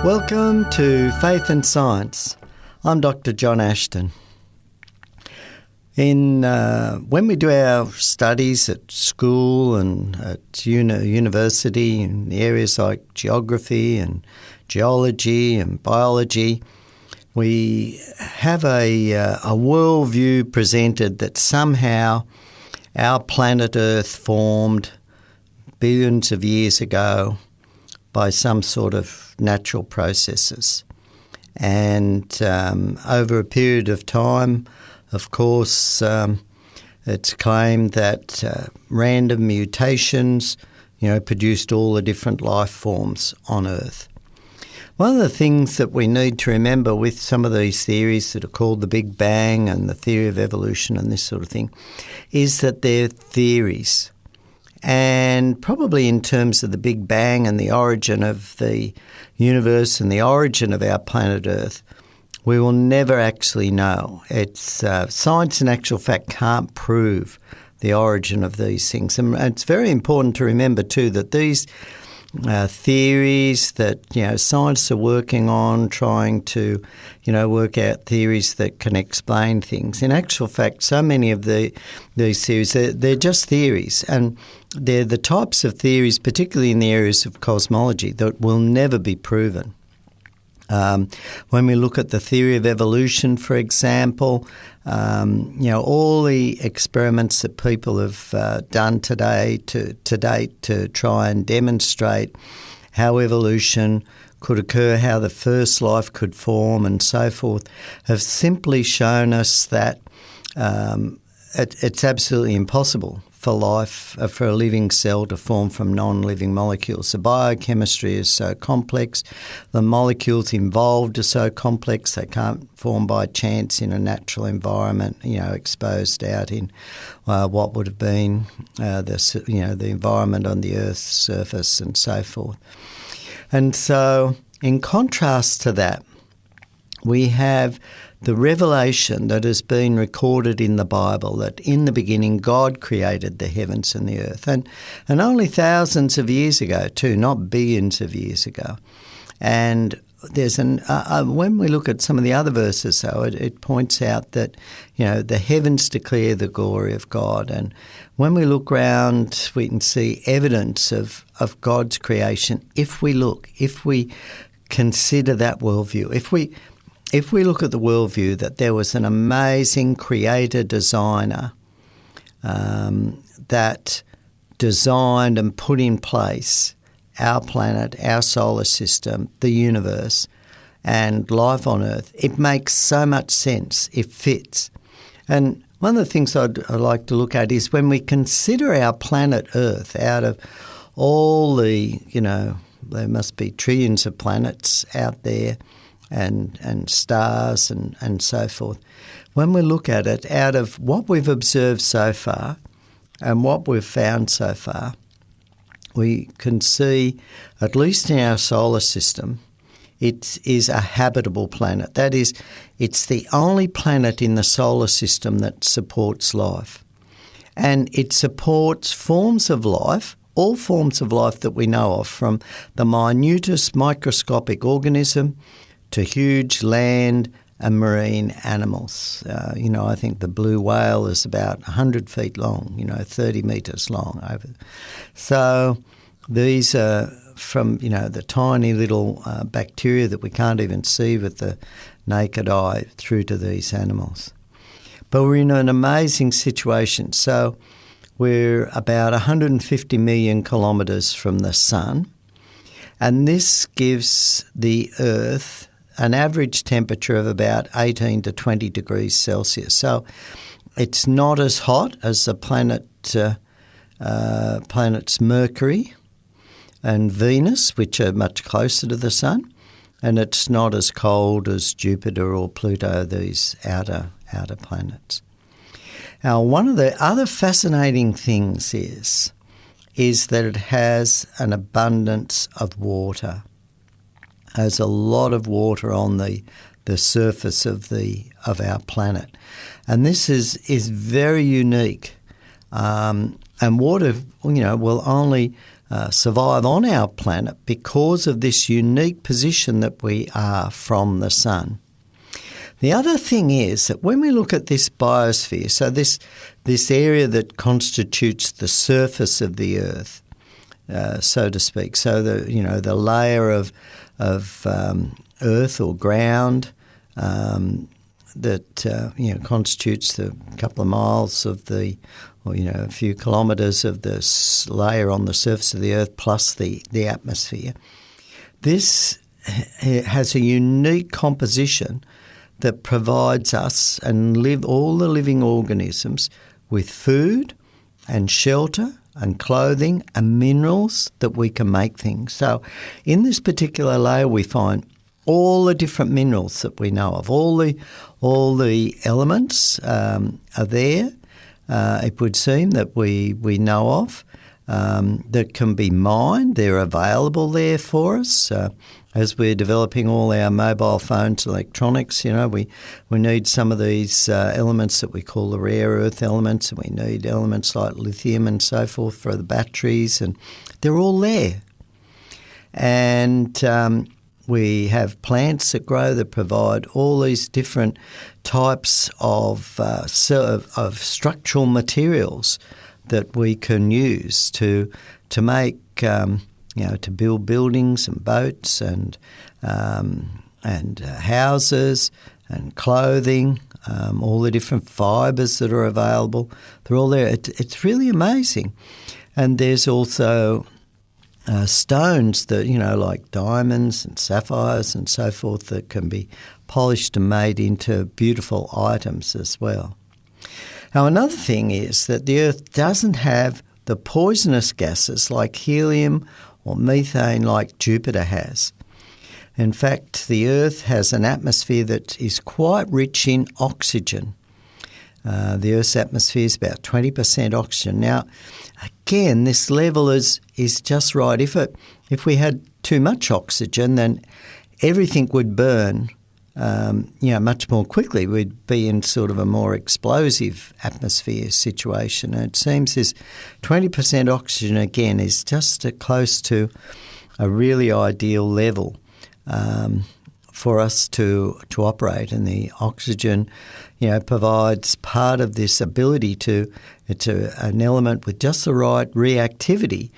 Welcome to Faith and Science. I'm Dr. John Ashton. When we do our studies at school and at university in areas like geography and geology and biology, we have a worldview presented that somehow our planet Earth formed billions of years ago by some sort of natural processes. And over a period of time, of course, it's claimed that random mutations, produced all the different life forms on Earth. One of the things that we need to remember with some of these theories that are called the Big Bang and the theory of evolution and this sort of thing is that they're theories. And probably in terms of the Big Bang and the origin of the universe and the origin of our planet Earth, we will never actually know. It's science, in actual fact, can't prove the origin of these things. And it's very important to remember, too, that these theories that, scientists are working on, trying to, work out theories that can explain things. In actual fact, so many of these theories, they're just theories. And they're the types of theories, particularly in the areas of cosmology, that will never be proven. When we look at the theory of evolution, for example, all the experiments that people have done to date to try and demonstrate how evolution could occur, how the first life could form and so forth, have simply shown us that it's absolutely impossible for life, for a living cell to form from non-living molecules. The biochemistry is so complex. The molecules involved are so complex they can't form by chance in a natural environment, exposed out in what would have been the environment on the Earth's surface and so forth. And so in contrast to that, we have the revelation that has been recorded in the Bible, that in the beginning God created the heavens and the earth, and only thousands of years ago too, not billions of years ago. And there's when we look at some of the other verses, though, it points out that the heavens declare the glory of God, and when we look round, we can see evidence of God's creation. If we consider that worldview, if we look at the worldview that there was an amazing creator designer that designed and put in place our planet, our solar system, the universe, and life on Earth, it makes so much sense. It fits. And one of the things I'd like to look at is when we consider our planet Earth out of all the, there must be trillions of planets out there, and stars and so forth. When we look at it, out of what we've observed so far and what we've found so far, we can see, at least in our solar system, it is a habitable planet. That is, it's the only planet in the solar system that supports life. And it supports forms of life, all forms of life that we know of, from the minutest microscopic organism to huge land and marine animals. I think the blue whale is about 100 feet long, 30 metres long. So these are from, the tiny little bacteria that we can't even see with the naked eye through to these animals. But we're in an amazing situation. So we're about 150 million kilometres from the sun, and this gives the Earth an average temperature of about 18 to 20 degrees Celsius. So it's not as hot as the planets Mercury and Venus, which are much closer to the sun, and it's not as cold as Jupiter or Pluto, these outer planets. Now, one of the other fascinating things is that it has an abundance of water. There's a lot of water on the surface of our planet, and this is very unique. And water, will only survive on our planet because of this unique position that we are from the sun. The other thing is that when we look at this biosphere, so this area that constitutes the surface of the Earth, so to speak, so the layer of earth or ground that constitutes the couple of miles of a few kilometres of the layer on the surface of the Earth plus the atmosphere. This has a unique composition that provides us and all the living organisms with food and shelter and clothing and minerals that we can make things. So in this particular layer we find all the different minerals that we know of, all the elements are there. It would seem that we know of that can be mined. They're available there for us. As we're developing all our mobile phones, electronics, we need some of these elements that we call the rare earth elements, and we need elements like lithium and so forth for the batteries, and they're all there. And we have plants that grow that provide all these different types of structural materials that we can use to make to build buildings and boats and houses and clothing, all the different fibres that are available. They're all there. It's really amazing. And there's also stones that, like diamonds and sapphires and so forth that can be polished and made into beautiful items as well. Now, another thing is that the Earth doesn't have the poisonous gases like helium or methane like Jupiter has. In fact, the Earth has an atmosphere that is quite rich in oxygen. The Earth's atmosphere is about 20% oxygen. Now, again, this level is just right. If we had too much oxygen, then everything would burn much more quickly. We'd be in sort of a more explosive atmosphere situation. And it seems this 20% oxygen, again, is just close to a really ideal level for us to operate. And the oxygen, provides part of this ability it's an element with just the right reactivity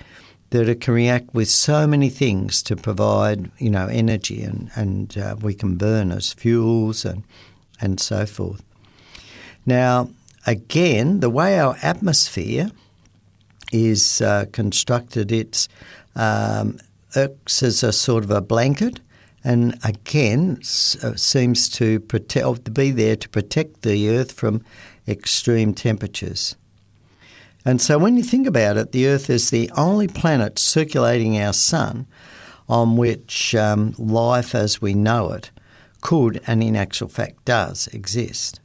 that it can react with so many things to provide, energy and we can burn as fuels and so forth. Now, again, the way our atmosphere is constructed, it acts as a sort of a blanket and, again, seems to be there to protect the Earth from extreme temperatures. And so when you think about it, the Earth is the only planet circulating our sun on which life as we know it could, and in actual fact does, exist.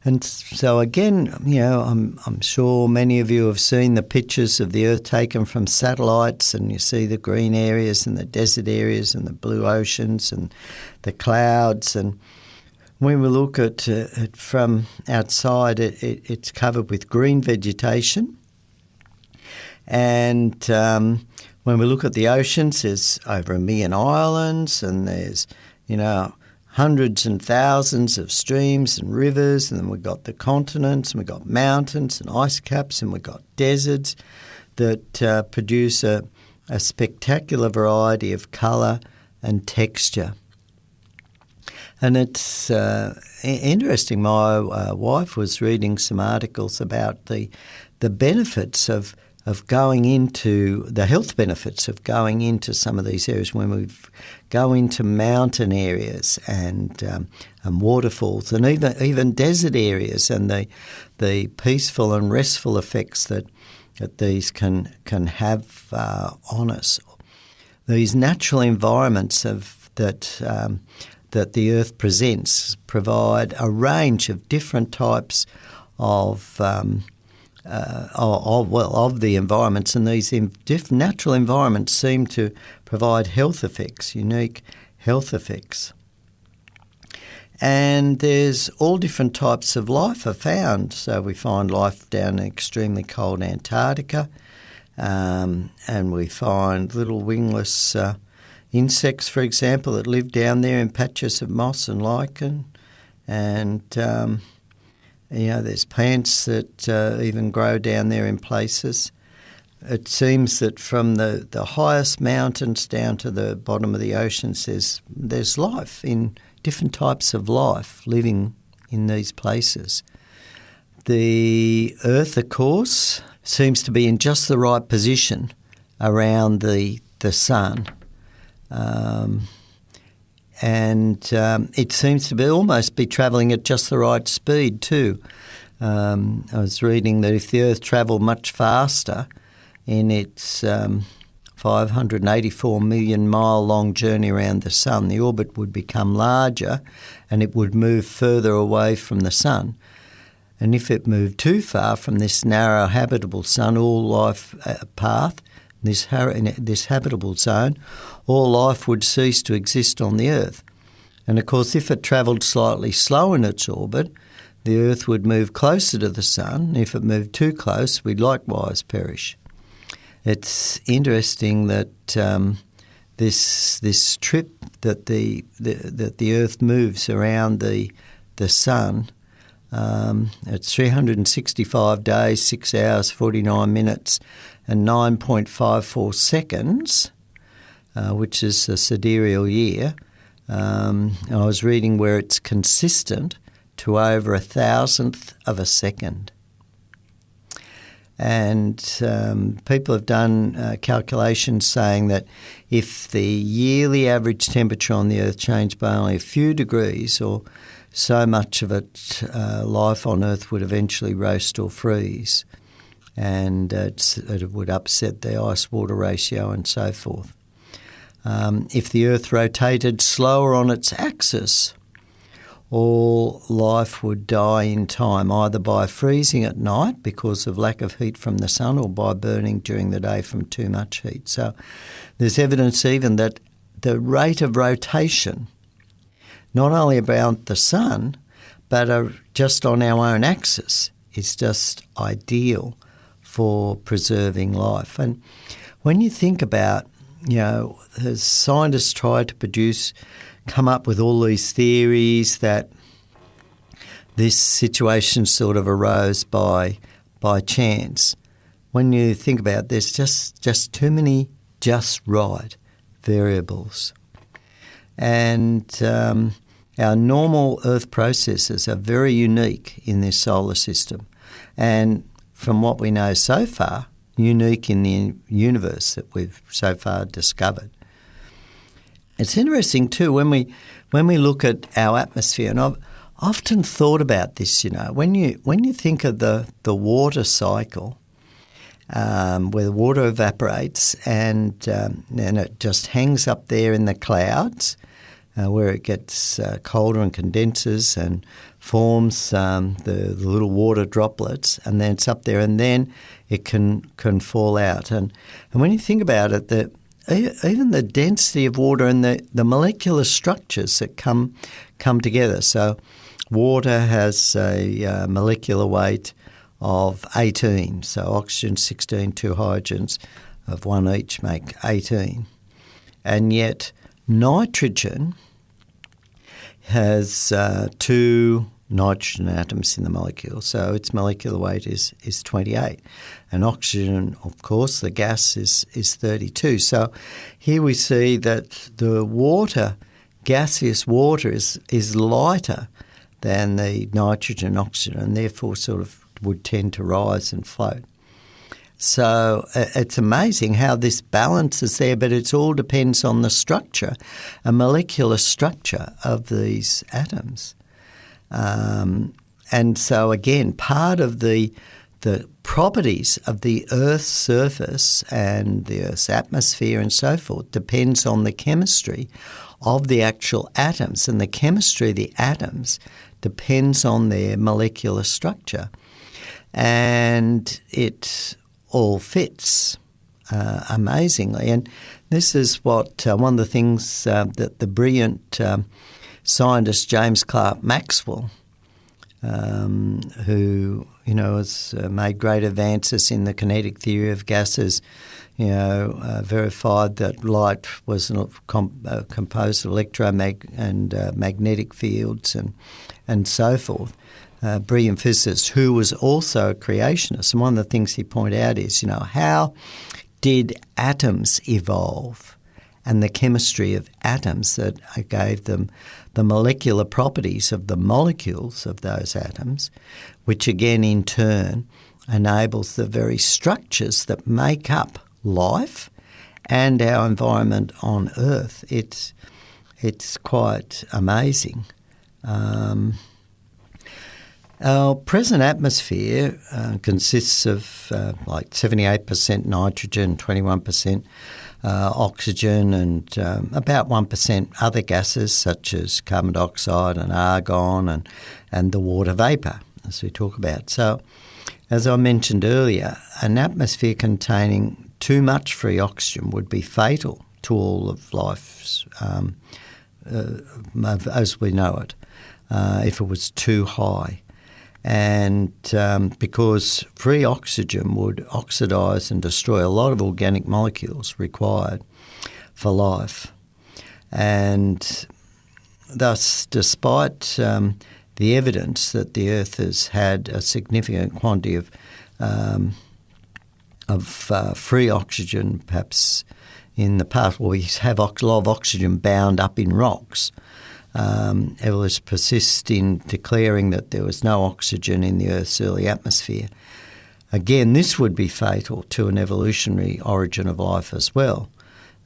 And so again, I'm sure many of you have seen the pictures of the Earth taken from satellites, and you see the green areas and the desert areas and the blue oceans and the clouds. And when we look at it from outside, it's covered with green vegetation. And when we look at the oceans, there's over 1 million islands, and there's, hundreds and thousands of streams and rivers, and then we've got the continents, and we've got mountains and ice caps, and we've got deserts that produce a spectacular variety of colour and texture. And it's interesting. My wife was reading some articles about the benefits of going into the health benefits of going into some of these areas when we go into mountain areas and waterfalls and even desert areas, and the peaceful and restful effects that these can have on us. These natural environments that the Earth presents provide a range of different types of the environments, and these natural environments seem to provide health effects, unique health effects. And there's all different types of life are found. So we find life down in extremely cold Antarctica, and we find little wingless insects, for example, that live down there in patches of moss and lichen, and there's plants that even grow down there in places. It seems that from the highest mountains down to the bottom of the oceans, there's life, in different types of life living in these places. The Earth, of course, seems to be in just the right position around the sun. It seems to be almost be travelling at just the right speed too. I was reading that if the Earth travelled much faster in its 584 million mile long journey around the sun, the orbit would become larger and it would move further away from the sun. And if it moved too far from this narrow habitable sun, all life path, this habitable zone, all life would cease to exist on the Earth. And of course, if it travelled slightly slow in its orbit, the Earth would move closer to the sun. If it moved too close, we'd likewise perish. It's interesting that this trip that the Earth moves around the sun. It's 365 days, 6 hours, 49 minutes and 9.54 seconds, which is a sidereal year. I was reading where it's consistent to over 1,000th of a second. And people have done calculations saying that if the yearly average temperature on the Earth changed by only a few degrees, or so much of it, life on Earth would eventually roast or freeze, and it would upset the ice-water ratio and so forth. If the Earth rotated slower on its axis, all life would die in time, either by freezing at night because of lack of heat from the sun, or by burning during the day from too much heat. So there's evidence even that the rate of rotation, not only about the sun, but just on our own axis, is just ideal for preserving life. And when you think about, as scientists try to come up with all these theories that this situation sort of arose by chance, when you think about it, there's just too many just right variables. And our normal Earth processes are very unique in this solar system, and from what we know so far, unique in the universe that we've so far discovered. It's interesting too when we look at our atmosphere, and I've often thought about this. When you think of the water cycle, where the water evaporates and it just hangs up there in the clouds, where it gets colder and condenses and forms the little water droplets, and then it's up there, and then it can fall out. And when you think about it, even the density of water and the molecular structures that come together. So water has a molecular weight of 18. So oxygen 16, two hydrogens of one each make 18. And yet nitrogen has two nitrogen atoms in the molecule, so its molecular weight is 28. And oxygen, of course, the gas is 32. So here we see that the water, gaseous water, is lighter than the nitrogen, oxygen, and therefore sort of would tend to rise and float. So it's amazing how this balance is there, but it all depends on the structure, a molecular structure of these atoms. And so again, part of the properties of the Earth's surface and the Earth's atmosphere and so forth depends on the chemistry of the actual atoms, and the chemistry of the atoms depends on their molecular structure. And it all fits amazingly. And this is what one of the things that the brilliant scientist James Clerk Maxwell who, has made great advances in the kinetic theory of gases, verified that light was composed of magnetic fields and so forth. Brilliant physicist who was also a creationist. And one of the things he pointed out is, how did atoms evolve and the chemistry of atoms that gave them the molecular properties of the molecules of those atoms, which again in turn enables the very structures that make up life and our environment on Earth. It's quite amazing. Our present atmosphere consists of 78% nitrogen, 21% oxygen, and about 1% other gases such as carbon dioxide and argon and the water vapour, as we talk about. So, as I mentioned earlier, an atmosphere containing too much free oxygen would be fatal to all of life as we know it if it was too high. And because free oxygen would oxidise and destroy a lot of organic molecules required for life. And thus, despite the evidence that the Earth has had a significant quantity of free oxygen, perhaps in the past, we have a lot of oxygen bound up in rocks. Evolutionists persist in declaring that there was no oxygen in the Earth's early atmosphere. Again, this would be fatal to an evolutionary origin of life as well.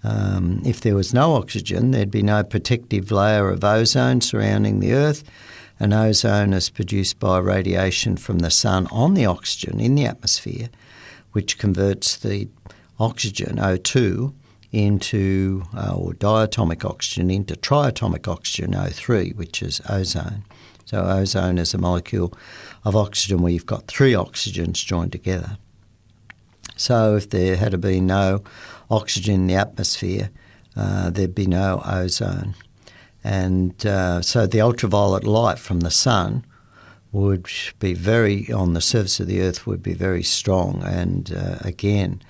If there was no oxygen, there'd be no protective layer of ozone surrounding the Earth, and ozone is produced by radiation from the sun on the oxygen in the atmosphere, which converts the oxygen, O2, into or diatomic oxygen into triatomic oxygen, O3, which is ozone. So ozone is a molecule of oxygen where you've got three oxygens joined together. So if there had been no oxygen in the atmosphere, there'd be no ozone. And so the ultraviolet light from the sun would be on the surface of the Earth would be very strong, and again,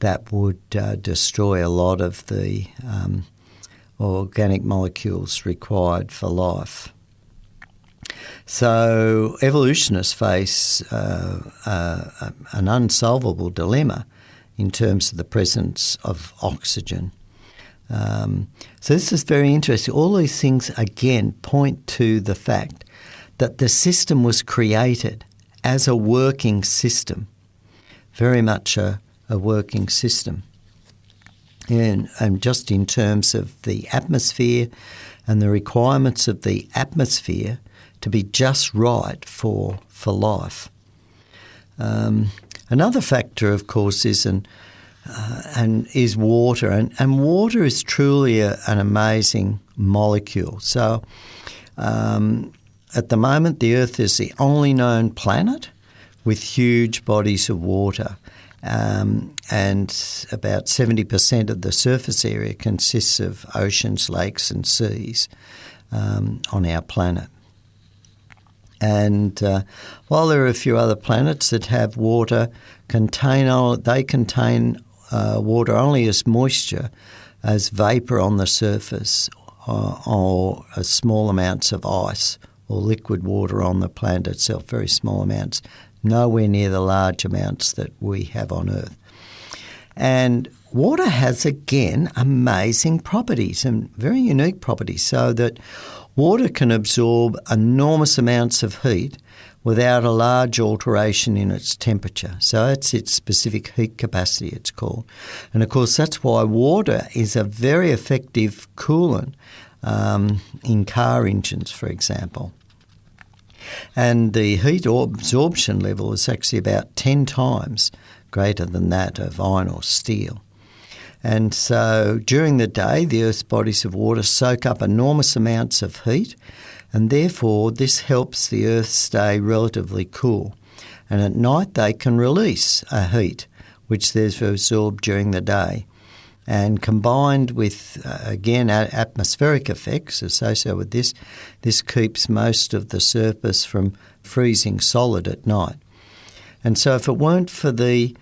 that would destroy a lot of the organic molecules required for life. So evolutionists face an unsolvable dilemma in terms of the presence of oxygen. So this is very interesting. All these things, again, point to the fact that the system was created as a working system, very much a working system. And just in terms of the atmosphere and the requirements of the atmosphere to be just right for life. Another factor, of course, is water, and water is truly an amazing molecule. So at the moment, the Earth is the only known planet with huge bodies of water. And about 70% of the surface area consists of oceans, lakes and seas on our planet. And while there are a few other planets that have water, they contain water only as moisture, as vapour on the surface, or as small amounts of ice or liquid water on the planet itself, very small amounts, nowhere near the large amounts that we have on Earth. And water has, again, amazing properties and very unique properties, so that water can absorb enormous amounts of heat without a large alteration in its temperature. So that's its specific heat capacity, it's called. And of course, that's why water is a very effective coolant in car engines, for example. And the heat absorption level is actually about 10 times greater than that of iron or steel. And so during the day, the Earth's bodies of water soak up enormous amounts of heat, and therefore this helps the Earth stay relatively cool. And at night they can release a heat which they've absorbed during the day. And combined with, again, atmospheric effects associated with this keeps most of the surface from freezing solid at night. And so if it weren't for the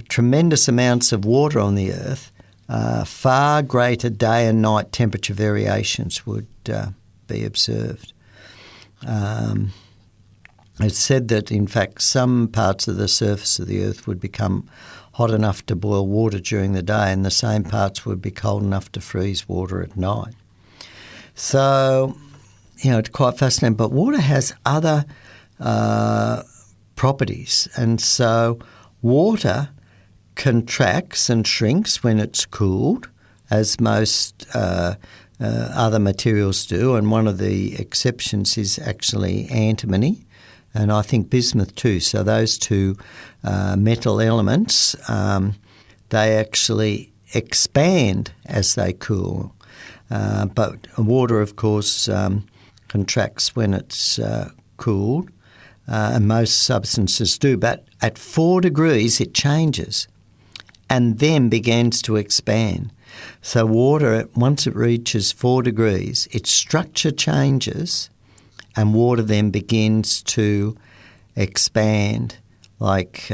tremendous amounts of water on the Earth, far greater day and night temperature variations would be observed. It's said that, in fact, some parts of the surface of the Earth would become hot enough to boil water during the day, and the same parts would be cold enough to freeze water at night. So, it's quite fascinating. But water has other properties, and so water contracts and shrinks when it's cooled, as most other materials do, and one of the exceptions is actually antimony, and I think bismuth too. So those two metal elements, they actually expand as they cool. But water, of course, contracts when it's cooled, and most substances do. But at 4 degrees it changes and then begins to expand. So water, once it reaches 4 degrees, its structure changes, and water then begins to expand like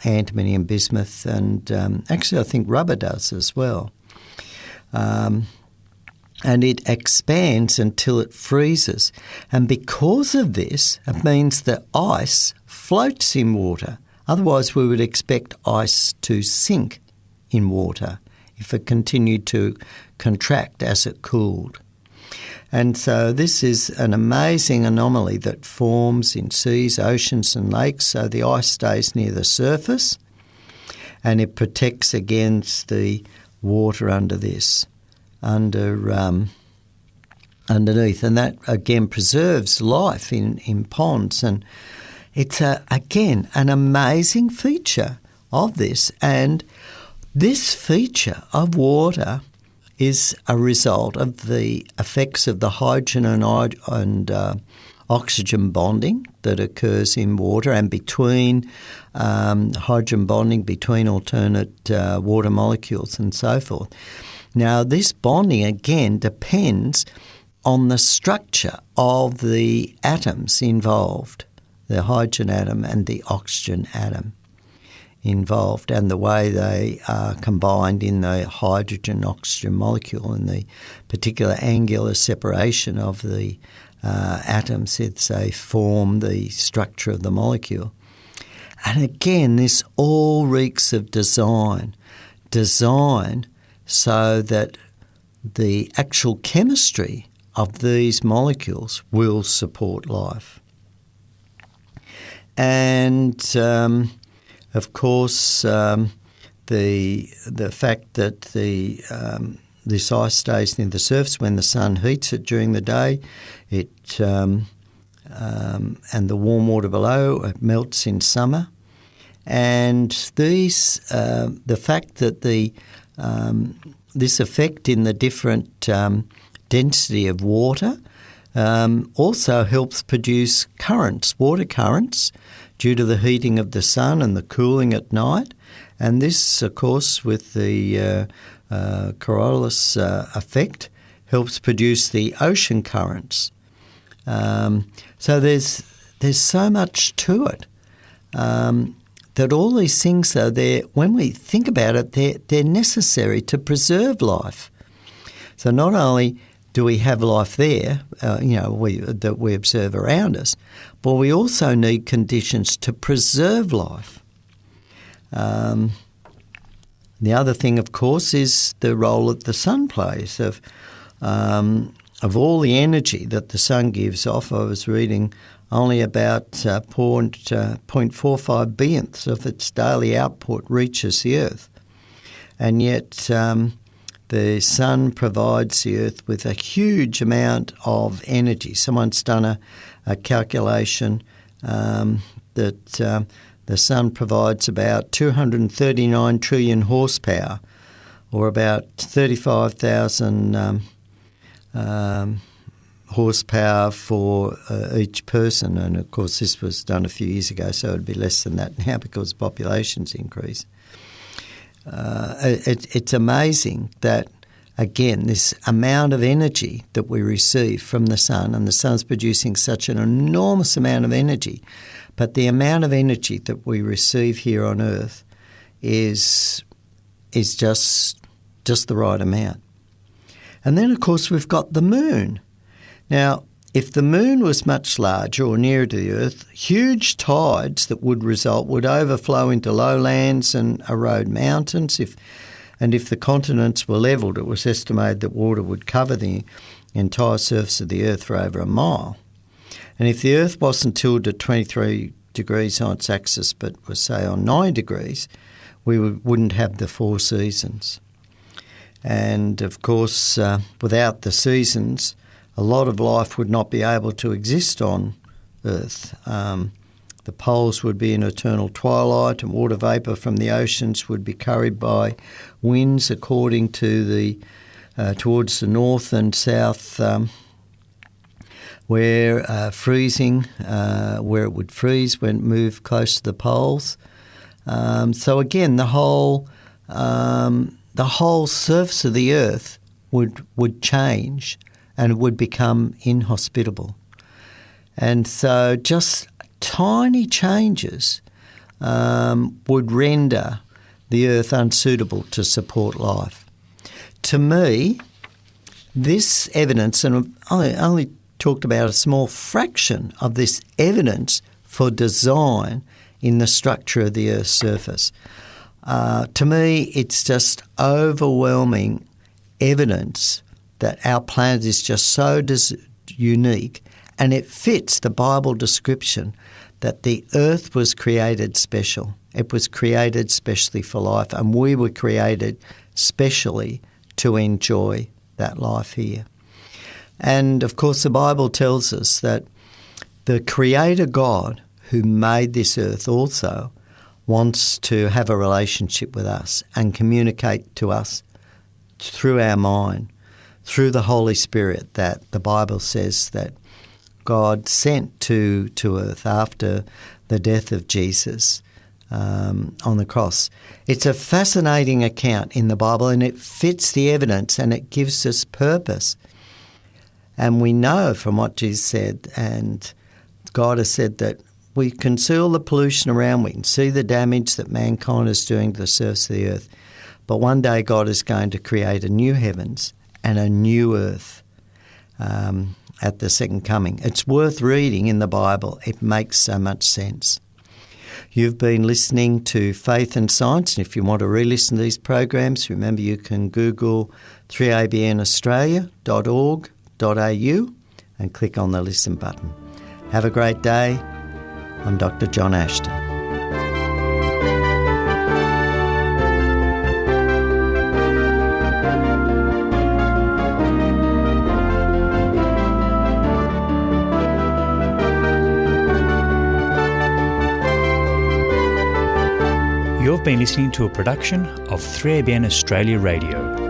antimony and bismuth, and actually I think rubber does as well. And it expands until it freezes. And because of this, it means that ice floats in water. Otherwise, we would expect ice to sink in water if it continued to contract as it cooled. And so this is an amazing anomaly that forms in seas, oceans and lakes. So the ice stays near the surface and it protects against the water underneath. And that, again, preserves life in ponds. And it's, again, an amazing feature of this. And this feature of water is a result of the effects of the hydrogen and oxygen bonding that occurs in water, and between hydrogen bonding between alternate water molecules and so forth. Now, this bonding, again, depends on the structure of the atoms involved, the hydrogen atom and the oxygen atom involved, and the way they are combined in the hydrogen-oxygen molecule and the particular angular separation of the atoms as they form the structure of the molecule. And again, this all reeks of design so that the actual chemistry of these molecules will support life. And of course, the fact that this ice stays near the surface when the sun heats it during the day, and the warm water below, it melts in summer. And the fact that this effect in the different density of water also helps produce currents, water currents, due to the heating of the sun and the cooling at night. And this, of course, with the Coriolis effect, helps produce the ocean currents. So there's so much to it that all these things, though, when we think about it, they're necessary to preserve life. So not only do we have life there, that we observe around us, but we also need conditions to preserve life. The other thing, of course, is the role that the sun plays. Of all the energy that the sun gives off, I was reading only about 0.45 billionths of its daily output reaches the Earth. And yet the sun provides the Earth with a huge amount of energy. Someone's done a calculation that the sun provides about 239 trillion horsepower, or about 35,000 horsepower for each person. And, of course, this was done a few years ago, so it would be less than that now because populations increase. it's amazing that, again, this amount of energy that we receive from the sun, and the sun's producing such an enormous amount of energy, but the amount of energy that we receive here on Earth is just the right amount. And then, of course, we've got the moon. Now, if the moon was much larger or nearer to the Earth, huge tides that would result would overflow into lowlands and erode mountains. If the continents were levelled, it was estimated that water would cover the entire surface of the Earth for over a mile. And if the Earth wasn't tilted at 23 degrees on its axis but was, say, on 9 degrees, we wouldn't have the 4 seasons. And, of course, without the seasons, a lot of life would not be able to exist on Earth. The poles would be in eternal twilight, and water vapour from the oceans would be carried by winds according to towards the north and south, where freezing, where it would freeze when it moved close to the poles. So again, the whole surface of the Earth would change, and it would become inhospitable. And so just tiny changes would render the Earth unsuitable to support life. To me, this evidence, and I only talked about a small fraction of this evidence for design in the structure of the Earth's surface. To me, it's just overwhelming evidence that our planet is just so unique, and it fits the Bible description that the Earth was created special. It was created specially for life, and we were created specially to enjoy that life here. And, of course, the Bible tells us that the Creator God who made this Earth also wants to have a relationship with us and communicate to us through our mind, through the Holy Spirit that the Bible says that God sent to Earth after the death of Jesus on the cross. It's a fascinating account in the Bible, and it fits the evidence, and it gives us purpose. And we know from what Jesus said, and God has said, that we can see all the pollution around, we can see the damage that mankind is doing to the surface of the earth, but one day God is going to create a new heavens and a new earth at the second coming. It's worth reading in the Bible. It makes so much sense. You've been listening to Faith and Science, and if you want to re-listen to these programs, remember you can Google 3abnaustralia.org.au and click on the listen button. Have a great day. I'm Dr. John Ashton. You've been listening to a production of 3ABN Australia Radio.